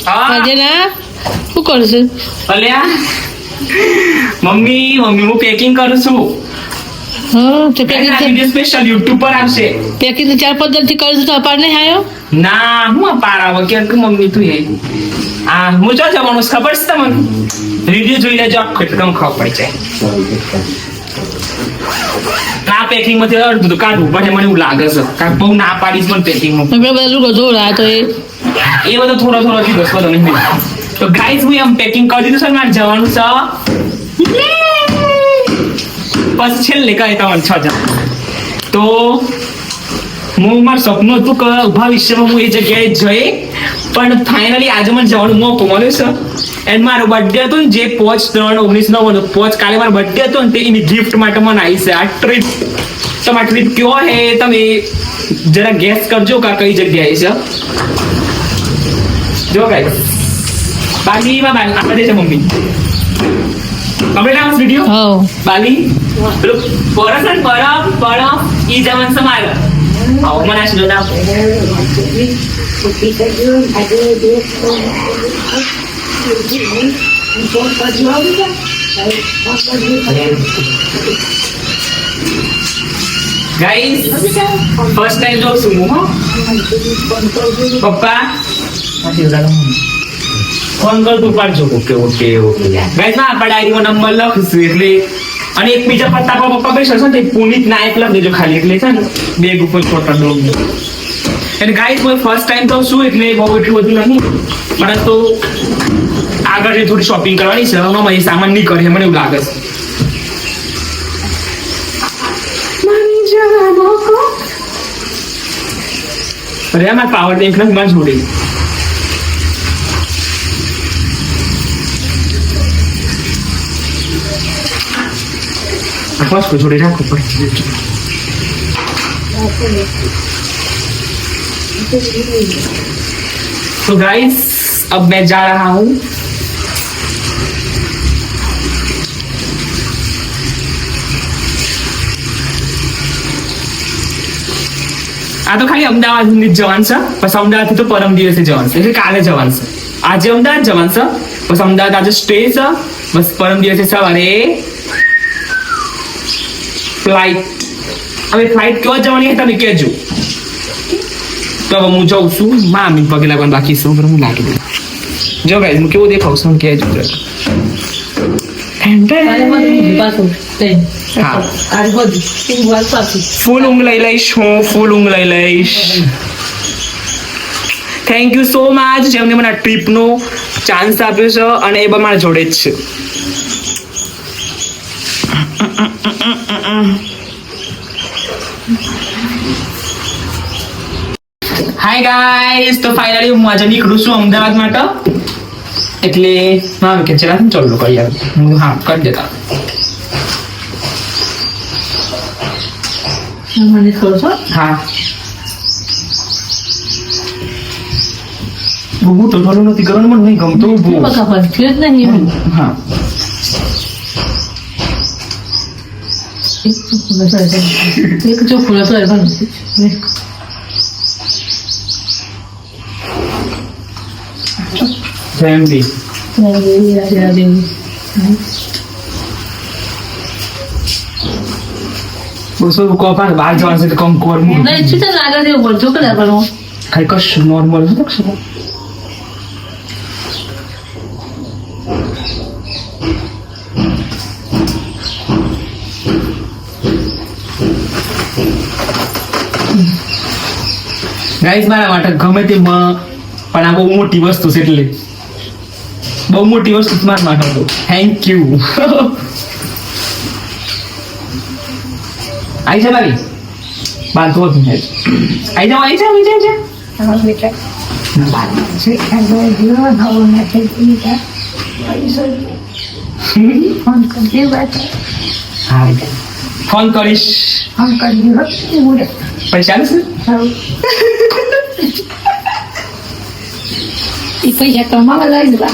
ના શું કરું છું? અલ્યા મમ્મી હું પેકિંગ કરું છું. હા તો પેકિંગ સ્પેશિયલ યુટ્યુબ પર આવશે. પેકિંગ 4-5 દી કરું છું તો અપાર નહીં આવ્યો. ના હું અપાર આવો કે મમ્મી તું એ આ હું જો જવાનું ખબર છે તમને વિડીયો જોઈ લેજો આખો એકદમ ખબર પડી જાય. આ પેકિંગ માંથી અડધું તો કાઢવું પડે મને એવું લાગે છે કારણ બહુ ના પાડીશ પણ પેકિંગ માં બધા લોકો જોડા તો એ બધો થોડો દિવસ બધો નહીં તો ગાઈઝ હું એમ પેકિંગ કરી દીધું છે મારે જવાનું છે પછી છેલ્લે કહે તમારે 6 જણ તો હું મારું સપનું હતું કે ઉભા વિશ્વમાં હું એ જગ્યાએ જઈ પણ ફાઇનલી આજે મને જવાનો મોકો મળ્યો છે એન્ડ મારો બર્થડે હતો ને જે 5/3/1999 5 કાલે મારો બર્થડે હતો ને એની ગિફ્ટ માટે મને આવી છે આ ટ્રીપ. તમારી ટ્રીપ કયો હે તમે જરા ગેસ કરજો કે કઈ જગ્યાએ છે. જો ગાઈસ બાલીમાં આપણે છે મમ્મી કમ્પ્લીટ આ વિડિયો હા બાલી પેલો પરસન પરમ ઈ જમન સમાર આવો મને આ જો ના ગાઈસ ફર્સ્ટ ટાઈમ જો છું હું પપ્પા ફોન કર તું પાડજો. ઓકે ગાઈસ ના આપણા ડાયરીમાં નંબર લખશું એટલે અને એક બીજા પત્તા પર પપ્પા બેસે છે ને પુનિત નાયક લખ દેજો ખાલી એટલે છે ને બેગ ઉપર ફોટો દો. અને ગાઈસ હું ફર્સ્ટ ટાઈમ તો શું એટલે બહુ એટલું બધું નહીં પણ તો આગળ થોડી શોપિંગ કરવાની છે એમાં મારી સામાન નહીં કરે મને એવું લાગે છે. અરે મારા પાવર બેંક ને માં જોડી आवाज को जोड़े रखो पर तो गाइस अब मैं जा रहा हूँ આ તો ખાલી અમદાવાદ ની જવાન છે પછી અમદાવાદ થી તો પરમ દિવસે જવાન છે એટલે કાલે જવાન છે આજે અમદાવાદ જવાન છે પછી અમદાવાદ આજે સ્ટે છે બસ પરમ દિવસે સવારે ફ્લાઇટ. હવે ફ્લાઇટ કેવા જવાની છે તમે કહેજો તો હવે હું જાઉં છું મામી પગે લાગવાનું બાકી છે હું લાગી દઉં. જો ગાઈસ હું કેવું દેખાવ છું કહેજો ફૂલ ઊંઘ લઈ લઈશ હું ફૂલ ઊંઘ લઈ લઈશ. થેન્ક યુ સો મચ જેમને મને આ ટ્રીપનો ચાન્સ આપ્યો છે અને એ પણ મારા જોડે જ છે. હાય ગાઈસ તો ફાઇનલી હું આજે નીકળું છું અમદાવાદ માટે એટલે હા કે ચલા ચાલો કરી આવે હા કરી દેતા હા બહુ તો થોડું નથી કરવાનું મને નહીં ગમતું હા એક ચોખ્ખું તો ફેમિલી બસો કોપા બહાર જવાનું છે કમ કોર મુ નહીં છૂટા લાગે છે ઉપર જો કરે પણ ખાઈ કશ નોર્મલ છે તો ગાઈસ મારા માટે ગમે તે પણ આ બહુ મોટી વસ્તુ છે એટલે બહુ મોટી વસ્તુ મારા માટે થેન્ક યુ. आई जा भाभी बात हो है आई जाओ ना बात से फोन कर दे बात हां फोन करिस फोन कर दे परेशान से ई पैसा कमावा लाइला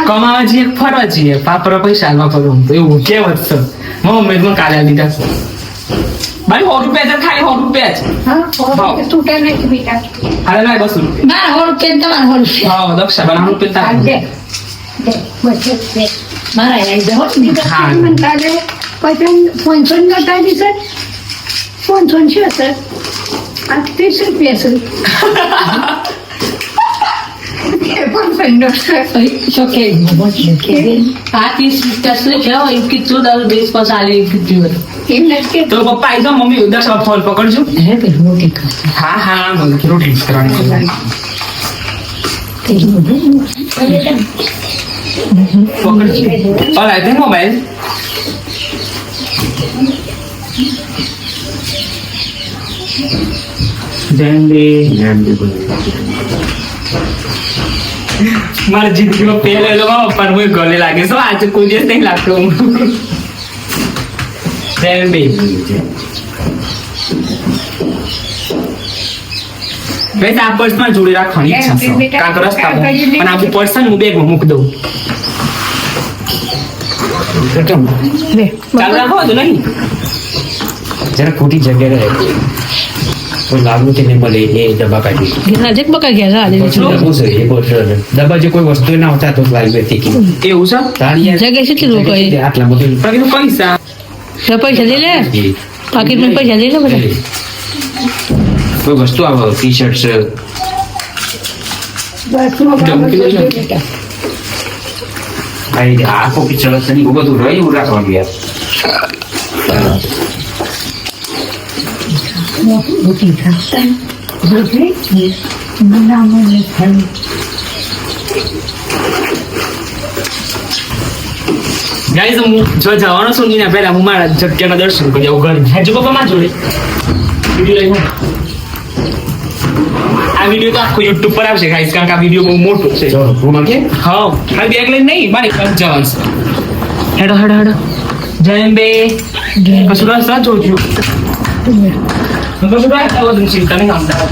कमावा जी फरवा जी पापरा पैसा आलवा पड़ो तो એવું કેવત છે મમ્મી મને કાલે દીધા છે ભાઈ 100 રૂપિયા છે, ખાલી 100 રૂપિયા છે. હા તૂટે નહીં બેટા હાલે લાય 200 રૂપિયા. મારા 100 રૂપિયા તમારા 100 રૂપિયા. હા દક્ષા બના રૂપિયા તાર. દે દે બસ દે મારા આવી જાઓ. હા. મને કાલે પછી 500 નો તારી સર 500 છે સર આ 30 રૂપિયા છે એ 500 નો સર શોકે આ 30 રૂપિયા શું છે હો? એક કેટલું દારૂ દેશ પાસ આલી કેટલી વાર. એમ નથી તો પપ્પા આવી જાઓ, મમ્મી દક્ષા ફોન પકડજો. હે કે રોટી ખાશે. હા હા બોલો કે રોટી કરવાની છે. પકડજો. ઓલા દે મોબાઈલ. મારા જિંદગીમાં પહેલો પપ્પા હું ગલે લાગે છે આજે કોઈ દિવસ નહીં લાગતો જય બે બેસ આ પર્સમાં જોડે રાખવાની ઈચ્છા છે કાંક રસ્તામાં અને આ પર્સ હું બેગમાં મૂકી દઉં ચાલુ રાખો તો નહીં જરા ખોટી જગ્યાએ રહે કોઈ લાગુ કે નહીં મળે એ ડબ્બા કાઢી ઘેરા જક બકા ઘેરા આલે ડબ્બો છે એ બોટલ ડબ્બા જે કોઈ વસ્તુ ના હોતા તો લાવી હતી કે એવું છે તાળી જગ્યા કેટલી લોકો એ? આટલા બધું પણ કીધું પૈસા તો પૈસા લઈ લે પાકીટમાં પૈસા લઈ લે બધા. કોઈ વસ્તુ આવે ટી શર્ટ છે બસ ભાઈ આ કોપી ચલત નહીં એવું બધું રહ્યું રાખવાનું યાર રોટી ખાતા રોટી મને ખાઈ ગાઈઝ હું જો જવાનો છું ને પહેલા હું મારા જગ્યાના દર્શન કરી આવું ઘર હેજો પપ્પા માં જોડે વિડીયો લઈ આ વિડીયો તો આખો યુટ્યુબ પર આવશે ગાઈઝ કારણ કે આ વિડીયો બહુ મોટો છે ચલો રૂમમાં કે હા ખાલી બેગ લઈને નહીં મારી પાસે જવાનું છે હેડો હેડો હેડો જય બે કશું રસ્તા જોજો કશું રાખતા વધુ ચિંતા નહીં અમદાવાદ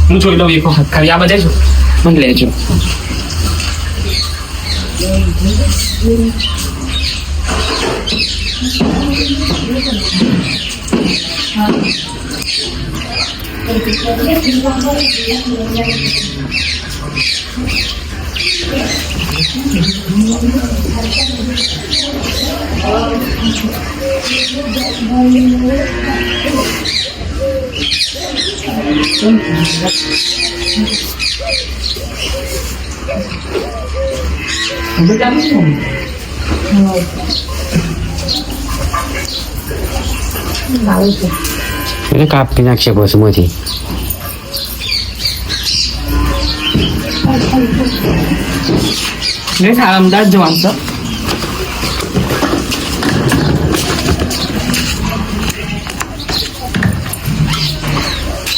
હું જોઈ લઉં એક વખત ખાલી આ બધા જો મને લેજો એને કાપી નાખશે બસમાંથી અમદાવાદ જવાનું છે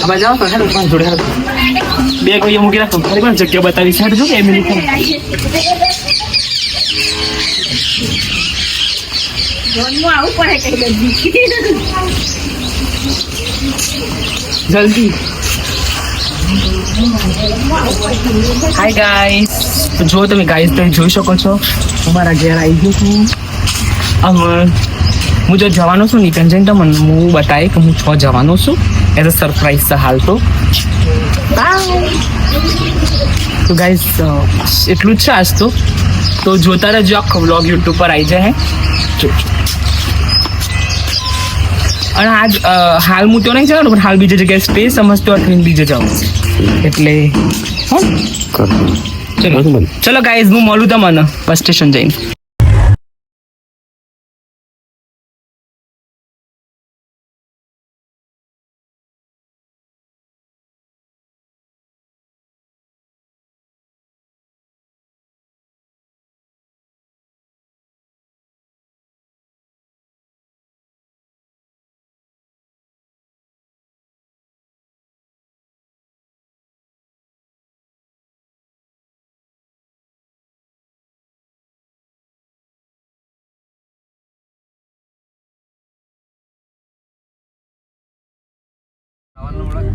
આમાં જાઓ તો હેડો પણ જોડે હેડો બે કોઈ મૂકી રાખો ખરી પણ જગ્યા બતાવી છે જો એમ જલ્દી હાય ગાઈસ તો જો તમે ગાઈસ તમે જોઈ શકો છો હું મારા ઘેર આવી ગયો છું હવે હું જો જવાનો છું નિકંજન તો મને હું બતાવે કે હું છો જવાનો છું એઝ અ સરપ્રાઈઝ છે હાલ તો ગાઈસ એટલું જ છે આજ તો જોતા રહેજો આખો વ્લોગ યુટ્યુબ પર આવી જાય અને આજ હાલ હું તો નહીં જવાનું પણ હાલ બીજી જગ્યાએ સ્પેસ સમજતો અઠવીને બીજે જાઉં એટલે ચલો ગાઈઝ હું મળું તમને બસ સ્ટેશન જઈને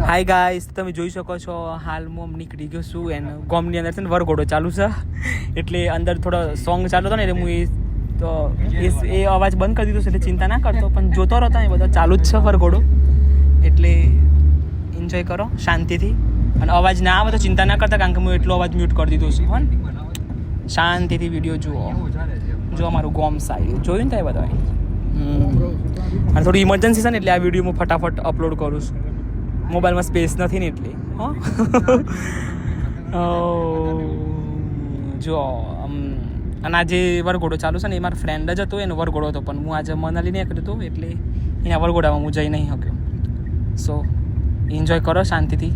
હાય ગાઈસ તમે જોઈ શકો છો હાલમાં નીકળી ગયો છું એને ગોમની અંદર છે ને વરઘોડો ચાલુ છે એટલે અંદર થોડો સોંગ ચાલુ હતો ને એટલે હું એ તો એ અવાજ બંધ કરી દીધો છે એટલે ચિંતા ના કરતો, પણ જોતો રહેતો એ બધો ચાલુ જ છે વરઘોડો, એટલે એન્જોય કરો શાંતિથી. અને અવાજ ના આવે તો ચિંતા ના કરતા, કારણ કે હું એટલો અવાજ મ્યુટ કરી દીધો છું. શાંતિથી વિડીયો જુઓ. જો અમારું ગોમ સાઈડ જોયું ને ત્યાં બધા. અને થોડી ઇમરજન્સી છે ને એટલે આ વિડીયો હું ફટાફટ અપલોડ કરું છું. મોબાઈલમાં સ્પેસ નથી ને એટલે. જો અને આજે વરઘોડો ચાલુ છે ને એ મારા ફ્રેન્ડ જ હતો, એનો વરઘોડો હતો, પણ હું આજે મનાલી નીકળ્યો હતો એટલે એના વરઘોડામાં હું જઈ નહીં શક્યો. સો એન્જોય કરો શાંતિથી,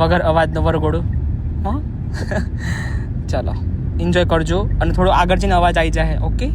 વગર અવાજનો વરઘોડો. હા ચાલો એન્જોય કરજો, અને થોડો આગળ જઈને અવાજ આવી જાય. ઓકે.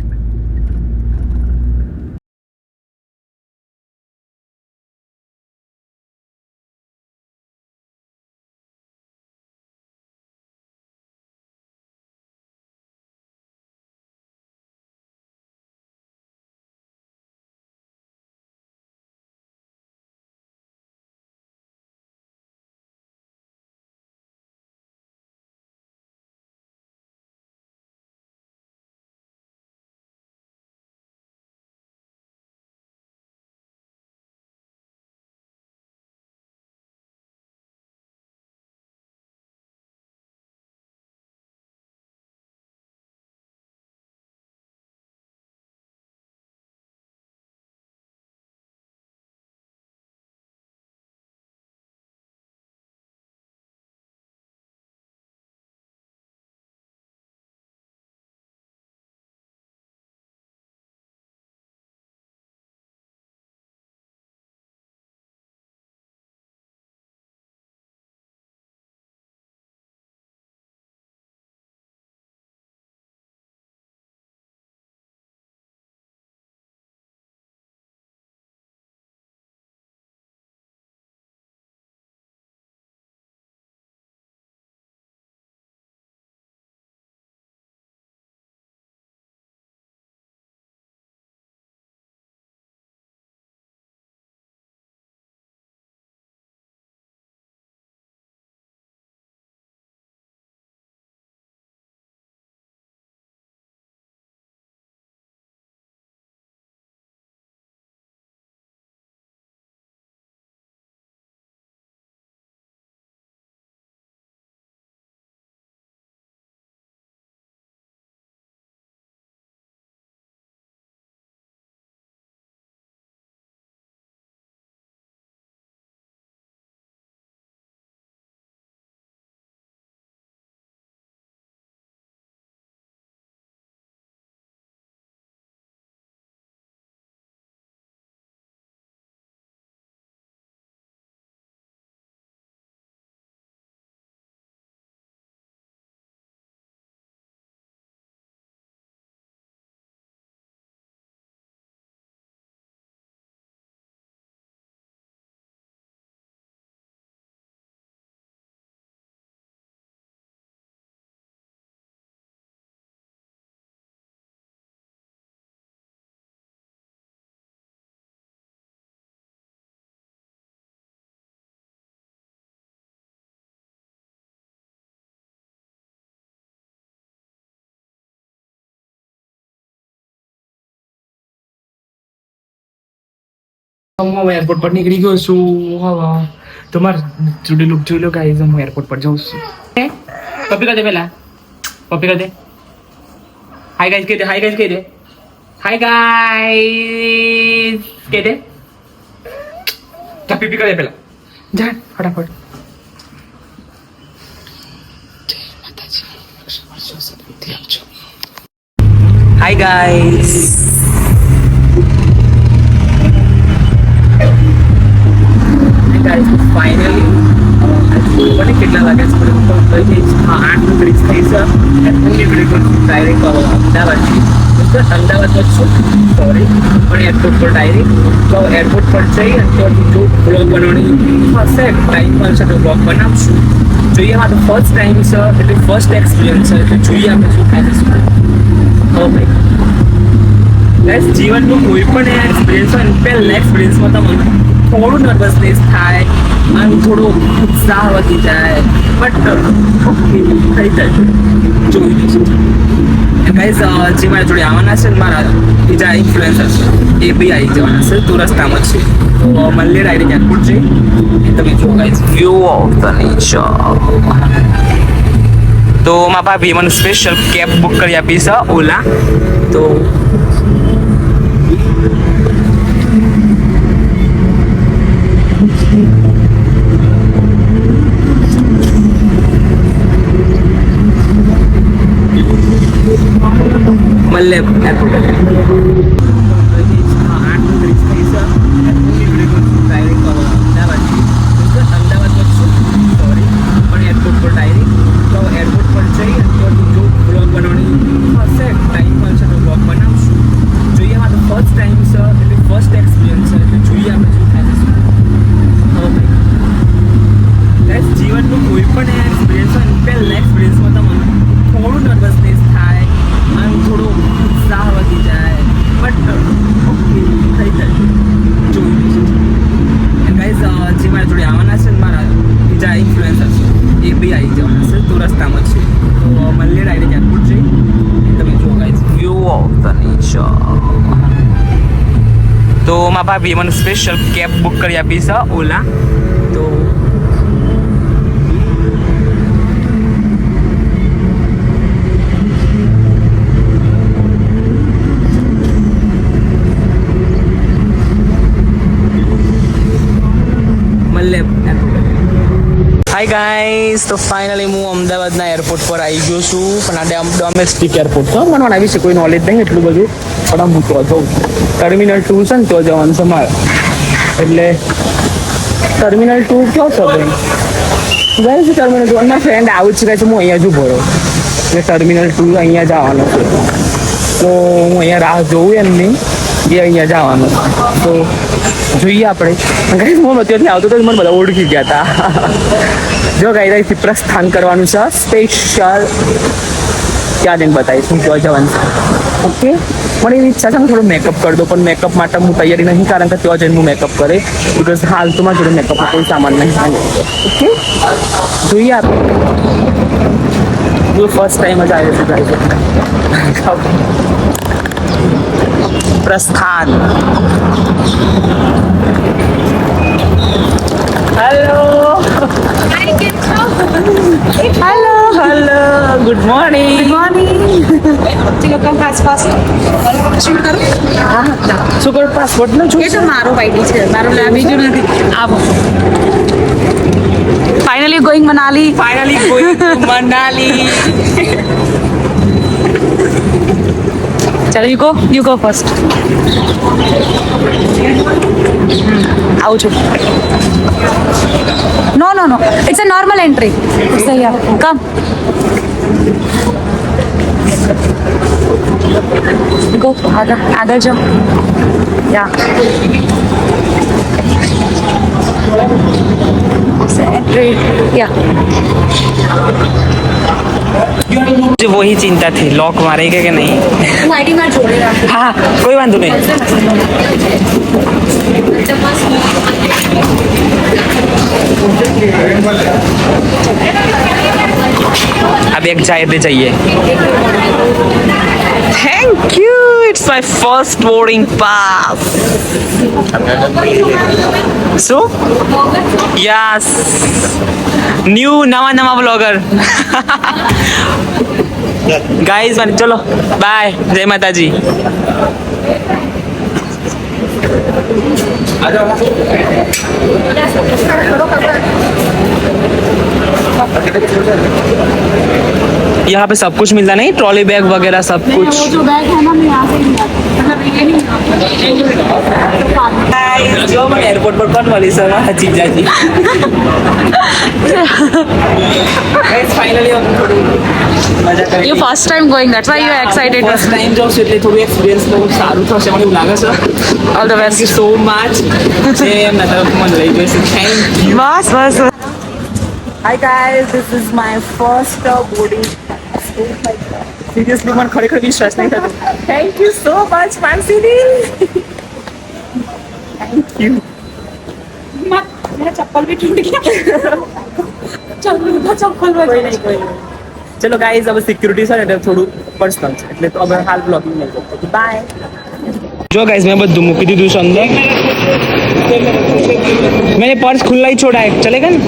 હું એરપોર્ટ પર નીકળી ગયો છું. હવે તમારે જોડે લુક જોઈ લો ગાઈઝ, હું એરપોર્ટ પર જાઉં છું. પપ્પી કહી દે પહેલા, પપ્પી કહી દે હાય ગાઈઝ, કહી દે હાય ગાઈઝ, કહી દે હાય ગાઈઝ, કહી દે. પપ્પી કહી દે પહેલા, જા ફટાફટ. હાય ગાઈઝ, ફાઇનલી મને કેટલા લાગે છે? 8:30 થઈ છે. ડાયરેક્ટ અમદાવાદથી અમદાવાદ જ છું, સોરી, પણ એરપોર્ટ પર ડાયરેક્ટ તો એરપોર્ટ પર જઈ અને ત્યાંથી જો બ્લોગ બનાવવાની હશે, ટાઈમ મળશે તો બ્લોગ બનાવશું. જોઈએ હા, તો ફર્સ્ટ ટાઈમ છે એટલે ફર્સ્ટ એક્સપિરિયન્સ છે, એટલે જોઈએ આપણે શું થાય છે. હવે ગાઈસ, જીવનનું કોઈ પણ એક્સપિરિયન્સ હોય ને, પહેલા એક્સપિરિયન્સમાં તમને થોડું નર્વસનેસ થાય અને થોડો ઉત્સાહ વધી જાય, બટ ઓકે થઈ જાય, જોઈ લઈશું. ગાઈઝ જે મારા જોડે આવવાના છે ને મારા બીજા ઇન્ફ્લુએન્સર છે એ બી આવી જવાના છે તો રસ્તામાં જ છે તો મળીએ ડાયરેક્ટ એરપોર્ટ જઈ તમે જુઓ guys view of the nature તો મારા ભાભી મને સ્પેશિયલ કેબ બુક કરી આપી છે ઓલા તો મળે જીવનનું કોઈ પણ એક્સપિરિયન્સ હોય પહેલા એક્સપિરિયન્સમાં તમને થોડું નર્વસનેસ થાય આમ થોડો ઉત્સાહ વધી જાય બટ ઓકે થઈ જાય જોયું ગાઈઝ જે મારા જોડે આવવાના છે ને મારા બીજા ઇન્ફ્લુએન્સર છે એ બી આવી જવાના છે તો રસ્તામાં જ છે તો મળીએ ડાયરેક્ટ એરપોર્ટ જઈ તમે જુઓ guys view of the nature તો મારા ભાભી મને સ્પેશિયલ કેબ બુક કરી આપી છે ઓલા તો હાય ગાઈસ તો ફાઇનલી હું અમદાવાદના એરપોર્ટ પર આવી ગયો છું પણ આ ડોમેસ્ટિક એરપોર્ટ છે મને આ વિશે કોઈ નોલેજ નહીં એટલું બધું પણ હું તો જાઉં ટર્મિનલ 2 છે ને તો જવાનું છે મારે એટલે ટર્મિનલ 2 કયો છે ભાઈ ગાઈસ ટર્મિનલ 2 મારા ફ્રેન્ડ આવું જ કહે છે હું અહીંયા જ ઉભો રહું એટલે ટર્મિનલ 2 અહીંયા જવાનું છે તો હું અહીંયા રાહ જોઉં એમની એ અહીંયા જવાનું તો જોઈએ આપણે ગાઈસ હું અત્યારથી આવતો તો મને બધા ઓળખી ગયા હતા જો ગાઈસ અહીંથી પ્રસ્થાન કરવાનું છે સ્પેશિયલ ત્યાં જઈને બતાવીશ હું ક્યાં જવાનું ઓકે મને એવી ઈચ્છા છે ને થોડો મેકઅપ કરી દો પણ મેકઅપ માટે હું તૈયારી નહીં કારણ કે ત્યાં જઈને હું મેકઅપ કરે બિકોઝ હાલ તો મારા જોડે મેકઅપનો કોઈ સામાન નહીં ઓકે જોઈએ આપણે હું ફર્સ્ટ ટાઈમ જ આવ્યો છું ગાઈસ પ્રસ્થાન hello hello hello good morning ચલો કમ પાસપોર્ટ શું કરું શું કરું પાસપોર્ટ નો છું એ તો મારો આઈડી છે મારો બીજું નથી આવો finally going Manali finally going to Manali ચલો યુ ગો ફર્સ્ટ આવું છું no no no it's a normal entry it's here come go આગળ જાઓ યા एंट्री या मुझे वही चिंता थी लॉक मारेगा कि नहीं હું આઈડી માં જોડે રાખું हाँ कोई वांधो नहीं अब एक चाय दे चाहिए thank you it's my first boarding pass so yes new नवा नवा ब्लॉगर गाइस चलो बाय जय माता जी यहाँ पे सब कुछ मिलता नहीं ट्रॉली बैग वगैरह सब कुछ वो जो बैग है ना मैं यहाँ से ही लाती हूँ। मतलब ये नहीं जो मैं एयरपोर्ट पर कौन वाली सर जीजा जी फाइनली हम थोड़ी મજા કરી You first time going, that's why you are excited. First time જાઉં છું એટલે થોડું એક્સપિરિયન્સ બહુ સારું થશે મને એવું લાગે છે All the best. Thank you so much જે એમના તરફ મને લઈ ગઈ છે થેન્ક યુ બસ બસ hi guys this is my first boarding seriously મને ખરેખર વિશ્વાસ નહીં થતો થેન્ક યુ સો મચ માનસીદી થેન્ક યુ मेरा चप्पल भी टूट गया चल चप्पल कोई नहीं कोई नहीं ચલો ગાઈઝ હવે સિક્યુરિટી છે ને એટલે થોડું પર્સનલ છે એટલે તો હવે હાલ બ્લોગિંગ નહીં કરતો બાય. જો गाइस मैं બધું મૂકી દીધું છે અંદર. मैंने पर्स खुला ही छोड़ा है चलेगा ना.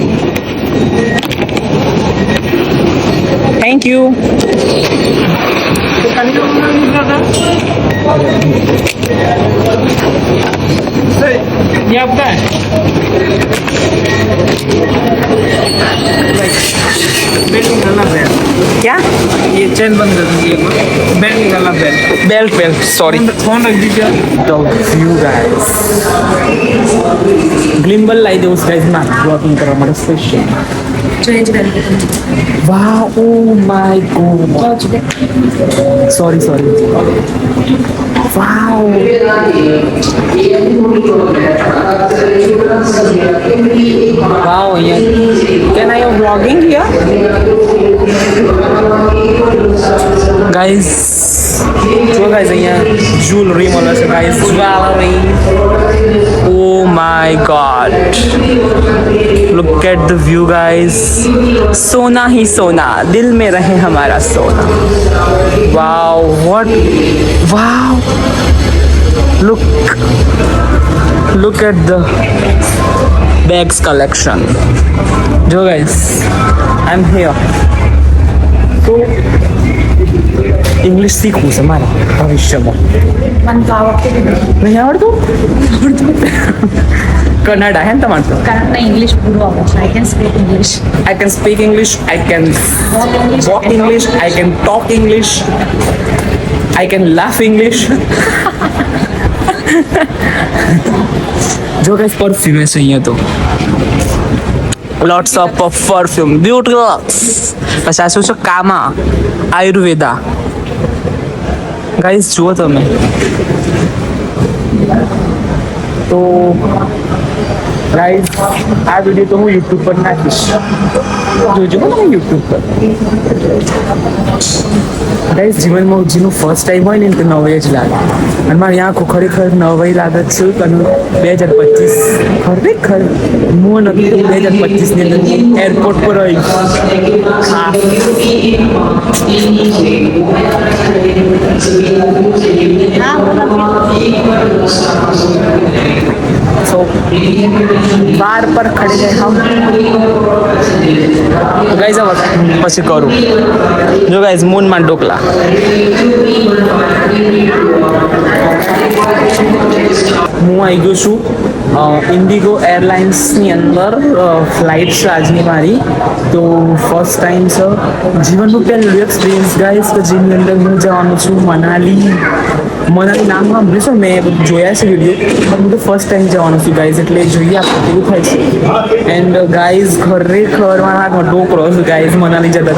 Thank you. ये आपका है क्या ये चेन बंद कर दीजिए बेल्ट निकालना बेल्ट बेल्ट सॉरी फोन रख दीजिए the view guys ગ્લિમ્બલ લાવી દેવું ગાઈઝ માં બ્લોગિંગ કરવા માટે special wow oh my god sorry wow wow can I have vlogging here guys જો ગાઈઝ અહીંયા જ્વેલરી મળે છે guys jewellery oh my god look at the view guys सोना ही सोना दिल में रहे हमारा सोना wow what wow look at the bags collection jo guys I'm here so English सीखूँ છે મારા ભવિષ્યમાં નહીં આવડતું કન્નડા હે ને તમારે તો इंग्लिश पूरा होगा I can speak English I can speak English, I can walk English, I can talk English, I can laugh English. जो guys परफ्यूम है सही है तो lots of perfume beautiful પછી આ શું છે કામા આયુર્વેદા ગાઈસ જુઓ તમે તો ગાઈસ આ વિડીયો તો હું યુટ્યુબ પર નાખીશ જોજો ને તમે યુટ્યુબ પર ગાઈસ જીવનમાં જેનું ફર્સ્ટ ટાઈમ હોય ને તો નવાઈ જ લાગે અને મારી આંખો ખરેખર નવાઈ લાગે છે અને 2025 ખરેખર હું નથી 2025 ની અંદર એરપોર્ટ પર આવી तो बार पर खड़े गए हम तो गाइस अब પછી કરું જો ગાઈસ મૂન માં ડોકલા હું આવી ગયો છું ઇન્ડિગો એરલાઇન્સની અંદર ફ્લાઇટ છે આજની મારી તો ફર્સ્ટ ટાઈમ છે જીવનનું પહેલું એક્સપિરિયન્સ ગાઈસ કે જેની અંદર હું જવાનું છું મનાલી નામ સાંભળ્યું છે મેં જોયા છે વિડીયો પણ હું તો ફર્સ્ટ ટાઈમ જવાનું છું ગાઈઝ એટલે જોઈએ આપણે કેવું થાય છે એન્ડ ગાઈઝ ખરેખર મારા હાથમાં ડોકરો છે ગાઈઝ મનાલી જતા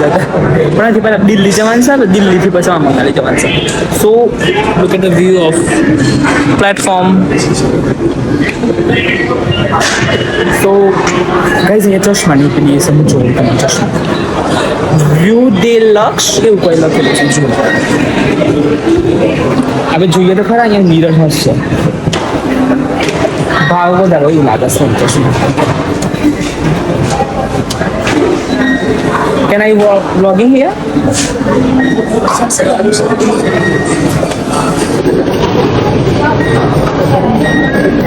પણ હજી પહેલાં દિલ્હી જવાનું છે તો દિલ્હીથી પછી મનાલી જવાનું છે so look at the view of platform so guys અહીંયા ચશ્મા નીકળીએ છે હું જોઉં તમે ચશ્મા વ્યૂ દે લક્ષ એવું કંઈ લખેલું છે જુઓ આપણે જોઈએ તો ખરા અહીંયા મિરર હશે ભાવ વધારો એવું લાગે છે ચશ્મા Can I vlogging here?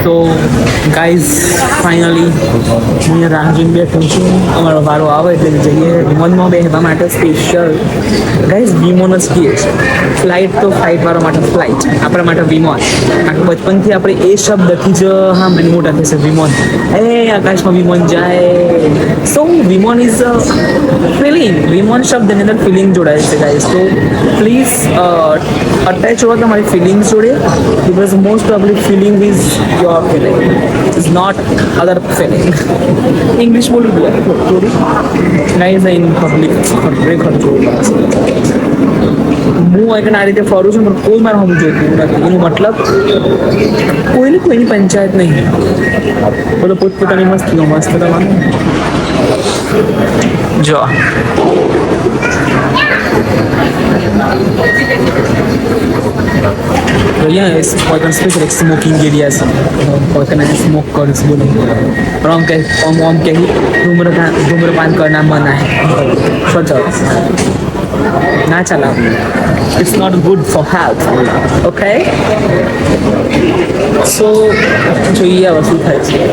તો ગાઈઝ ફાઇનલી હું રાહ જોઈને બેઠો છું અમારો વારો આવે એટલે જઈએ વિમાનમાં બેસવા માટે સ્પેશિયલ ગાઈઝ વિમાન જ કહીએ છે ફ્લાઇટ તો ફ્લાઇટવાળા માટે ફ્લાઇટ આપણા માટે વિમાન કારણ કે બચપનથી આપણે એ શબ્દથી જ સાંભળીને મોટા થશે વિમાન એ આકાશમાં વિમાન જાય સો વિમાન ઇઝ ફિલિંગ વિમાન શબ્દની અંદર ફિલિંગ જોડાય છે ગાઈઝ તો પ્લીઝ અટેચ હો તમારી ફિલિંગ્સ જોડે because most probably feeling is your feeling is not other feeling English બોલું થોડી ગાઈઝ ઇન પબ્લિક ખરેખર જોવું હું એક આ રીતે ફરું છું પણ કોઈ મારે હમ જોતું નથી એનું મતલબ કોઈની પંચાયત નહીં બધો પોતપોતાની મસ્તીઓ મસ્ત તમારું જો तो यहाँ पॉइंट स्पेशल एक स्मोकिंग एरिया है पॉइंट स्मोक कर बोले और हम कहीं धूम्रपान करना मना है सोचो ના ચલાવવું. It's not good for health. Okay so જોઈએ હવે શું થાય છે.